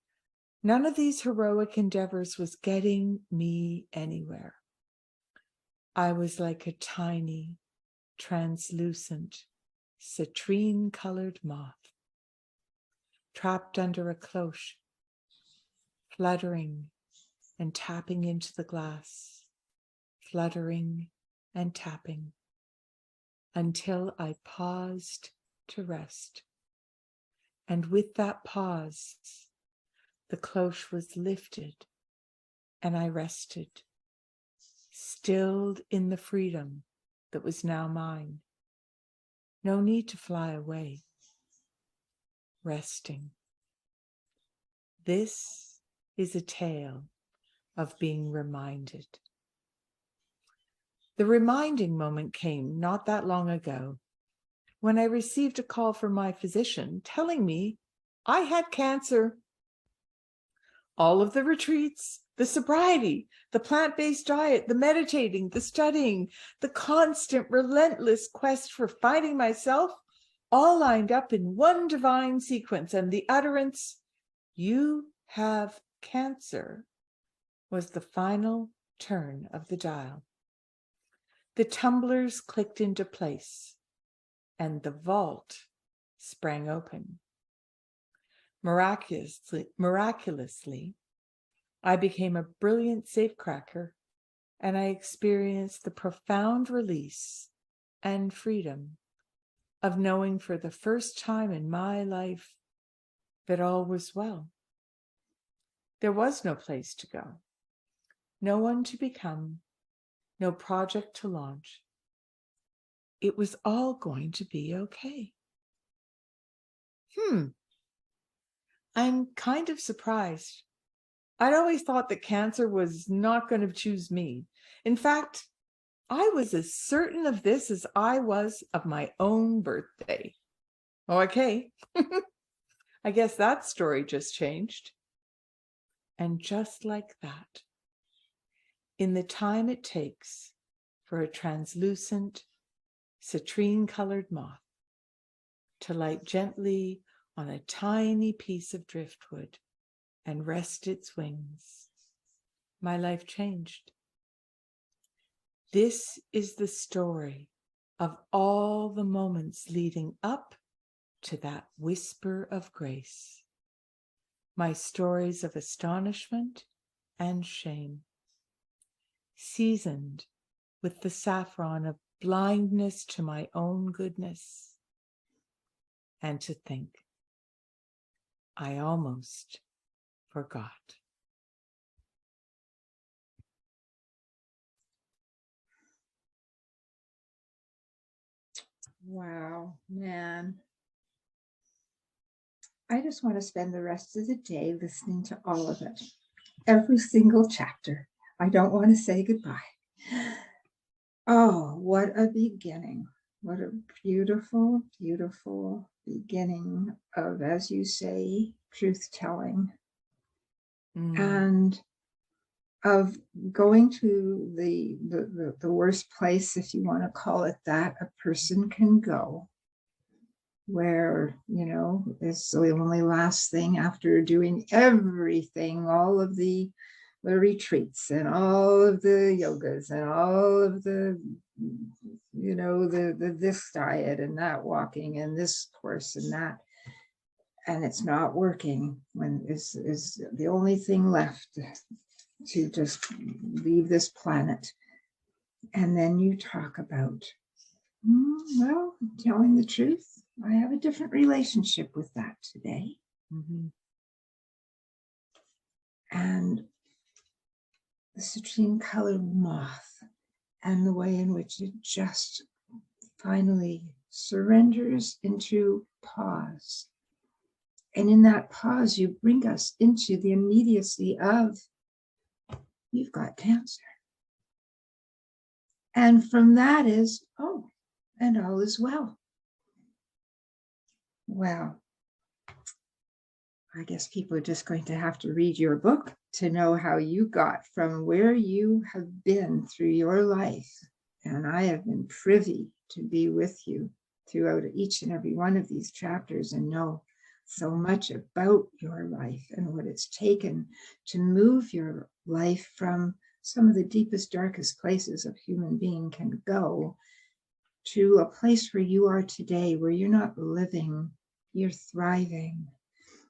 [SPEAKER 2] None of these heroic endeavors was getting me anywhere. I was like a tiny, translucent, citrine-colored moth, trapped under a cloche, fluttering and tapping into the glass, fluttering and tapping, until I paused to rest. And with that pause, the cloche was lifted, and I rested, stilled in the freedom that was now mine. No need to fly away. Resting. This is a tale of being reminded. The reminding moment came not that long ago when I received a call from my physician telling me I had cancer. All of the retreats, the sobriety, the plant-based diet, the meditating, the studying, the constant, relentless quest for finding myself, all lined up in one divine sequence, and the utterance, "You have cancer," was the final turn of the dial. The tumblers clicked into place, and the vault sprang open. Miraculously, I became a brilliant safecracker, and I experienced the profound release and freedom of knowing for the first time in my life that all was well. There was no place to go, no one to become, no project to launch. It was all going to be okay. I'm kind of surprised. I'd always thought that cancer was not going to choose me. In fact, I was as certain of this as I was of my own birthday. Okay. I guess that story just changed. And just like that, in the time it takes for a translucent, citrine-colored moth to light gently on a tiny piece of driftwood and rest its wings, my life changed. This is the story of all the moments leading up to that whisper of grace. My stories of astonishment and shame, seasoned with the saffron of blindness to my own goodness. And to think, I almost forgot.
[SPEAKER 1] Wow, man. I just want to spend the rest of the day listening to all of it. Every single chapter. I don't want to say goodbye. Oh, what a beginning. What a beautiful, beautiful beginning of, as you say, truth-telling. And of going to the worst place, if you want to call it that, a person can go, where, it's the only last thing after doing everything, all of the retreats and all of the yogas and all of the, the this diet and that walking and this course and that, and it's not working, when is the only thing left to just leave this planet. And then you talk about, well, telling the truth, I have a different relationship with that today. And the citrine-colored moth and the way in which it just finally surrenders into pause. And in that pause, you bring us into the immediacy of, you've got cancer. And from that is, oh, and all is well. Well, I guess people are just going to have to read your book to know how you got from where you have been through your life. And I have been privy to be with you throughout each and every one of these chapters and know so much about your life and what it's taken to move your life from some of the deepest, darkest places a human being can go to a place where you are today, where you're not living, you're thriving.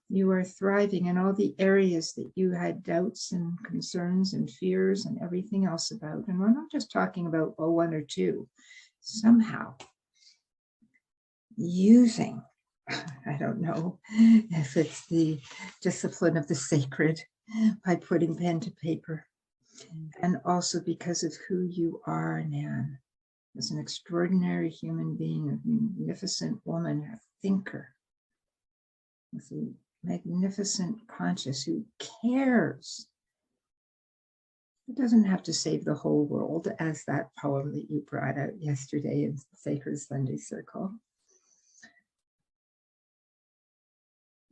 [SPEAKER 1] You are thriving in all the areas that you had doubts and concerns and fears and everything else about. And we're not just talking about, one or two. Somehow using, I don't know if it's the discipline of the sacred by putting pen to paper, and also because of who you are, Nan, as an extraordinary human being, a magnificent woman, a thinker, with a magnificent conscience who cares. It doesn't have to save the whole world, as that poem that you brought out yesterday in Sacred Sunday Circle.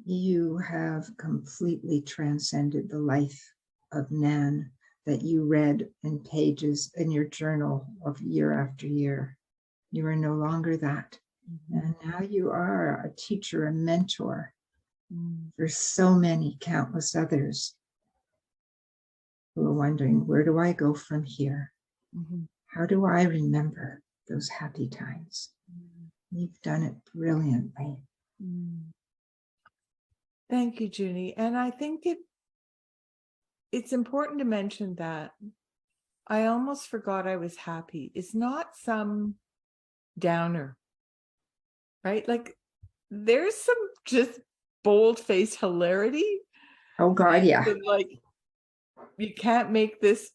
[SPEAKER 1] You have completely transcended the life of Nan that you read in pages in your journal of year after year. You are no longer that. And now you are a teacher, a mentor for so many countless others who are wondering, where do I go from here? How do I remember those happy times? You've done it brilliantly.
[SPEAKER 2] Thank you, Junie. And I think it's important to mention that I almost forgot I was happy. It's not some downer, right? Like there's some just bold-faced hilarity.
[SPEAKER 1] Oh God, yeah.
[SPEAKER 2] Like you can't make this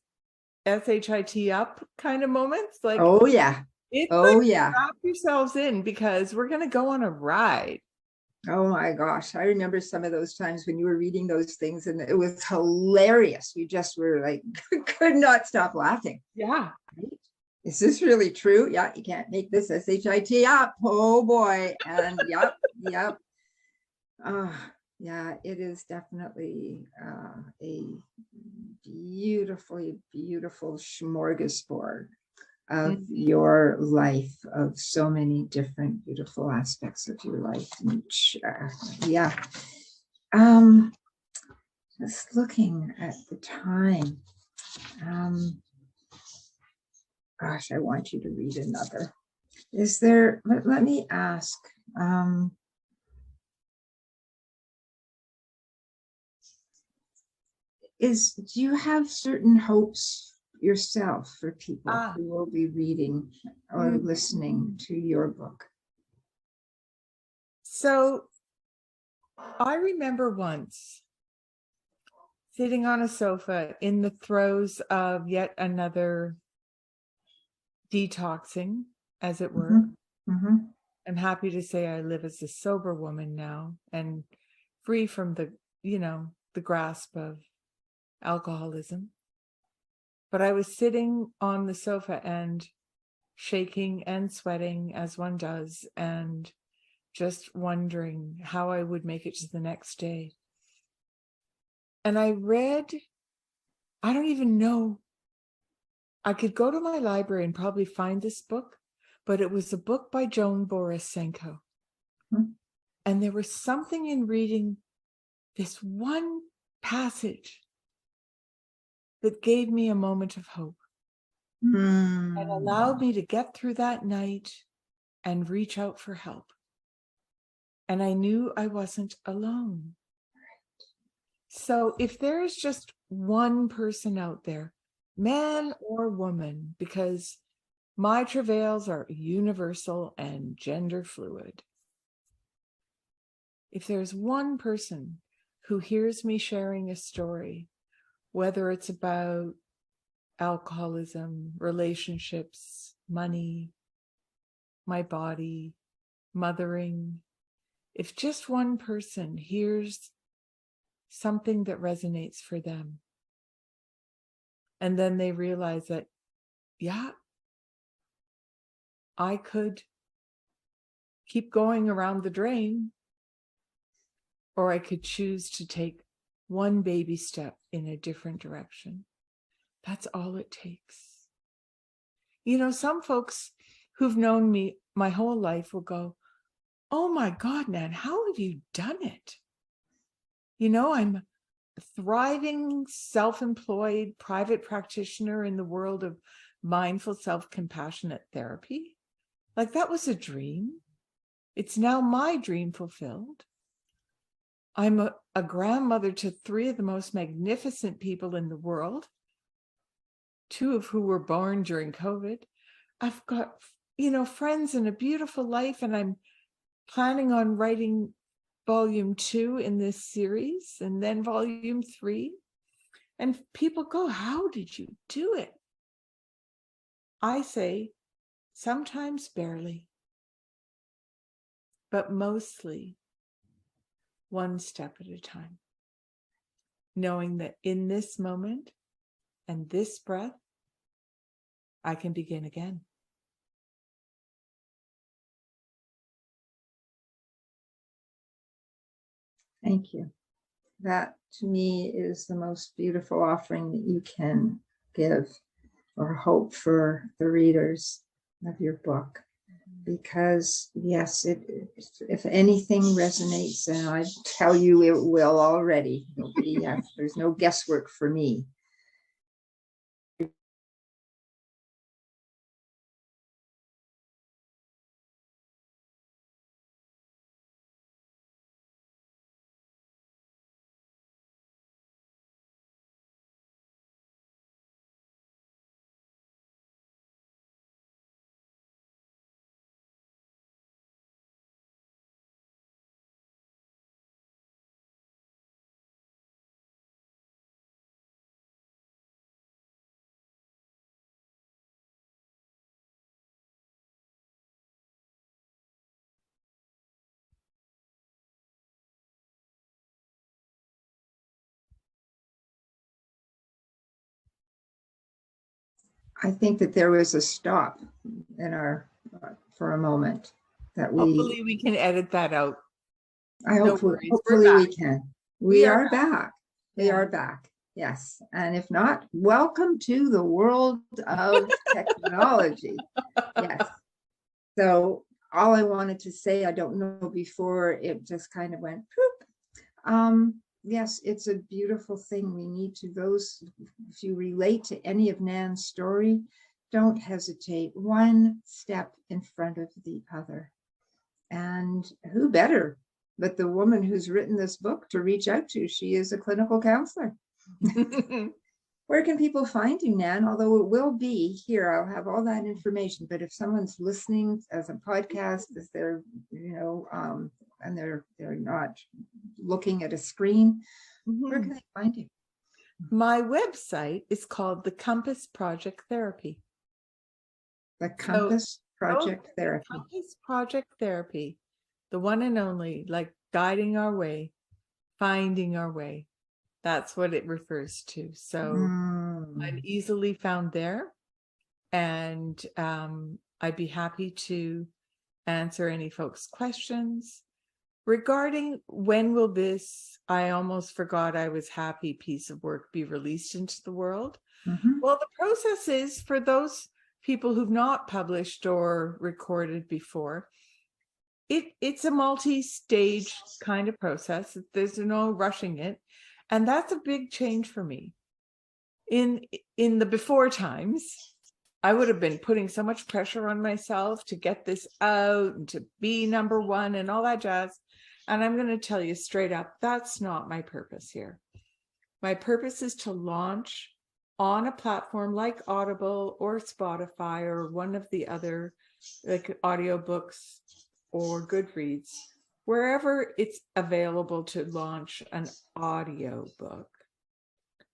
[SPEAKER 2] SHIT up kind of moments. Like,
[SPEAKER 1] oh yeah.
[SPEAKER 2] It's
[SPEAKER 1] oh
[SPEAKER 2] like,
[SPEAKER 1] yeah.
[SPEAKER 2] strap yourselves in because we're going to go on a ride.
[SPEAKER 1] Oh my gosh. I remember some of those times when you were reading those things and it was hilarious. We just were like, could not stop laughing.
[SPEAKER 2] Yeah.
[SPEAKER 1] Right? Is this really true? Yeah, you can't make this SHIT up. Oh boy. And yep. Yeah, it is definitely a beautiful smorgasbord of your life, of so many different beautiful aspects of your life. Yeah. Just looking at the time. Gosh, I want you to read another. Is there, let me ask, do you have certain hopes yourself for people who will be reading or listening to your book?
[SPEAKER 2] So I remember once sitting on a sofa in the throes of yet another detoxing, as it were. I'm happy to say I live as a sober woman now and free from the grasp of alcoholism. But I was sitting on the sofa and shaking and sweating as one does, and just wondering how I would make it to the next day. And I read, I don't even know, I could go to my library and probably find this book, but it was a book by Joan Borisenko. And there was something in reading this one passage that gave me a moment of hope and allowed me to get through that night and reach out for help. And I knew I wasn't alone. So if there's just one person out there, man or woman, because my travails are universal and gender fluid. If there's one person who hears me sharing a story, whether it's about alcoholism, relationships, money, my body, mothering, if just one person hears something that resonates for them, and then they realize that, yeah, I could keep going around the drain, or I could choose to take one baby step in a different direction. That's all it takes. Some folks who've known me my whole life will go, oh my God, Nan, how have you done it? I'm a thriving, self-employed private practitioner in the world of mindful, self-compassionate therapy. Like that was a dream. It's now my dream fulfilled. I'm a grandmother to 3 of the most magnificent people in the world, 2 of who were born during COVID. I've got, friends and a beautiful life, and I'm planning on writing volume 2 in this series and then volume 3. And people go, how did you do it? I say, sometimes barely, but mostly one step at a time. Knowing that in this moment and this breath, I can begin again.
[SPEAKER 1] Thank you. That to me is the most beautiful offering that you can give or hope for the readers of your book. Because yes, if anything resonates, and I tell you it will already, there's no guesswork for me. I think that there was a stop in our for a moment that
[SPEAKER 2] Hopefully we can edit that out.
[SPEAKER 1] hopefully we can. We are back. We are back. Yes. And if not, welcome to the world of technology. Yes. So all I wanted to say, I don't know, before it just kind of went poop. Yes, it's a beautiful thing. We need to, those, if you relate to any of Nan's story, don't hesitate, one step in front of the other. And who better but the woman who's written this book to reach out to? She is a clinical counselor. Where can people find you, Nan? Although it will be here, I'll have all that information. But if someone's listening as a podcast, as they're, and they're not looking at a screen, where can they find you?
[SPEAKER 2] My website is called The Compass Project Therapy.
[SPEAKER 1] The Compass Project Therapy.
[SPEAKER 2] Compass Project Therapy, the one and only, like guiding our way, finding our way. That's what it refers to. So I'm easily found there, and I'd be happy to answer any folks' questions. Regarding when will this, I almost forgot I was happy piece of work be released into the world? Well, the process is, for those people who've not published or recorded before, it's a multi-stage kind of process. There's no rushing it. And that's a big change for me. In the before times, I would have been putting so much pressure on myself to get this out and to be number one and all that jazz. And I'm going to tell you straight up, that's not my purpose here. My purpose is to launch on a platform like Audible or Spotify or one of the other, like audiobooks or Goodreads, wherever it's available to launch an audiobook.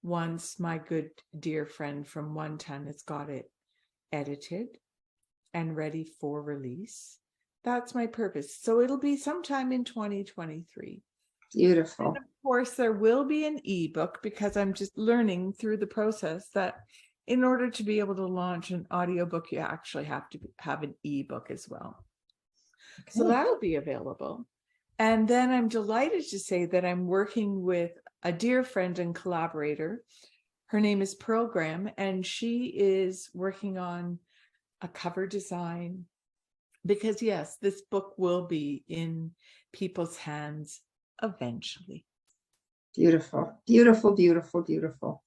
[SPEAKER 2] Once my good dear friend from One Ton has got it edited and ready for release. That's my purpose. So it'll be sometime in 2023.
[SPEAKER 1] Beautiful.
[SPEAKER 2] And of course, there will be an ebook, because I'm just learning through the process that in order to be able to launch an audiobook, you actually have to have an ebook as well. Okay. So that'll be available. And then I'm delighted to say that I'm working with a dear friend and collaborator. Her name is Pearl Graham, and she is working on a cover design, because yes, this book will be in people's hands eventually.
[SPEAKER 1] Beautiful, beautiful, beautiful, beautiful.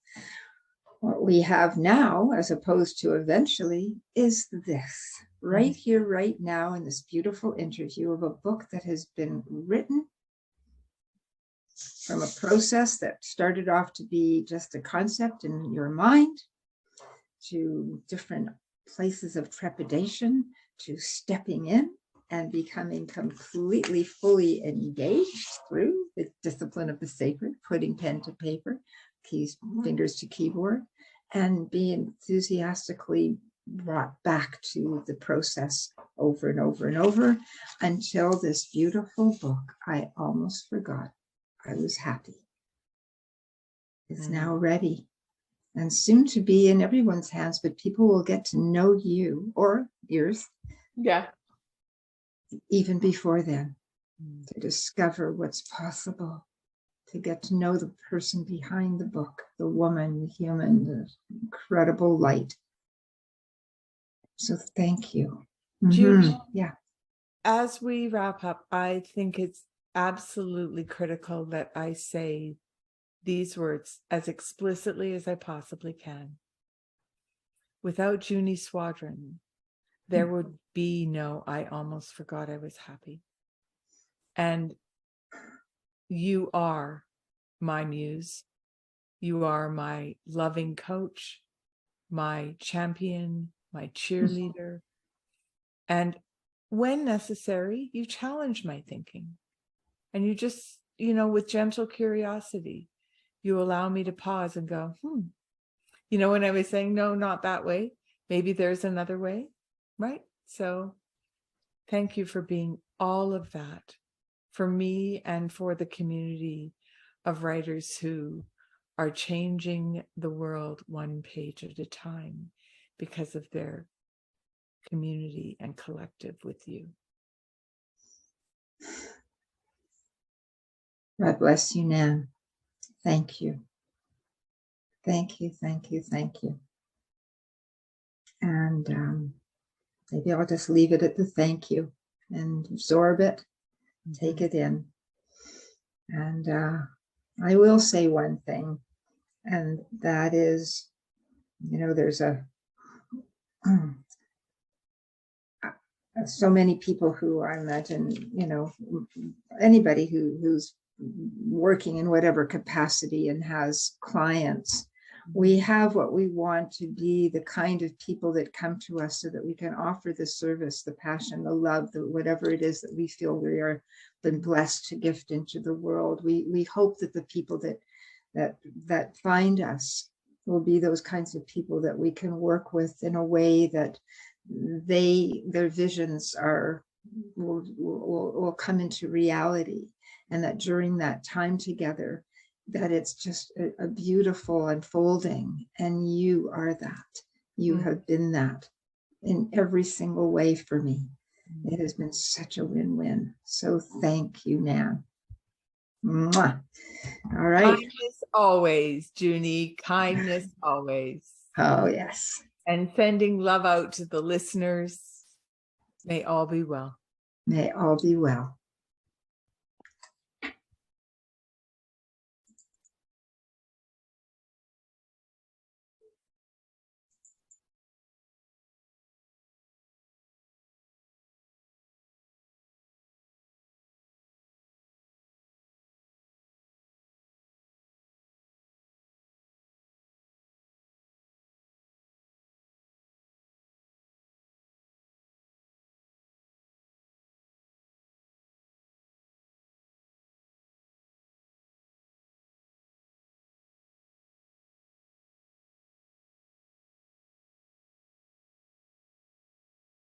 [SPEAKER 1] What we have now, as opposed to eventually, is this right here, right now, in this beautiful interview of a book that has been written from a process that started off to be just a concept in your mind, to different places of trepidation, to stepping in and becoming completely, fully engaged through the discipline of the sacred, putting pen to paper, fingers to keyboard, and be enthusiastically brought back to the process over and over and over until this beautiful book, I almost forgot I was happy, is now ready and soon to be in everyone's hands, but people will get to know you or yours.
[SPEAKER 2] Yeah.
[SPEAKER 1] Even before then, to discover what's possible, to get to know the person behind the book, the woman, the human, the incredible light. So thank you.
[SPEAKER 2] Junie,
[SPEAKER 1] yeah.
[SPEAKER 2] As we wrap up, I think it's absolutely critical that I say these words as explicitly as I possibly can. Without Junie Swadron, there would be no I almost forgot I was happy. And you are my muse. You are my loving coach, my champion, my cheerleader. And when necessary, you challenge my thinking. And you just, with gentle curiosity, you allow me to pause and go, when I was saying, no, not that way, maybe there's another way, right? So thank you for being all of that for me and for the community of writers who are changing the world one page at a time because of their community and collective with you.
[SPEAKER 1] God bless you, Nan. Thank you. Thank you, thank you, thank you. And maybe I'll just leave it at the thank you and absorb it, take it in. And I will say one thing, and that is, there's so many people who, I imagine, anybody who's working in whatever capacity and has clients, we have what we want to be the kind of people that come to us so that we can offer the service, the passion, the love, whatever it is that we feel we are been blessed to gift into the world. We hope that the people that find us will be those kinds of people that we can work with in a way that their visions will come into reality, and that during that time together, that it's just a beautiful unfolding. And you are that. You have been that in every single way for me. It has been such a win-win. So thank you, Nan. Mwah. All right.
[SPEAKER 2] Kindness always, Junie. Kindness always.
[SPEAKER 1] Oh, yes.
[SPEAKER 2] And sending love out to the listeners. May all be well.
[SPEAKER 1] May all be well.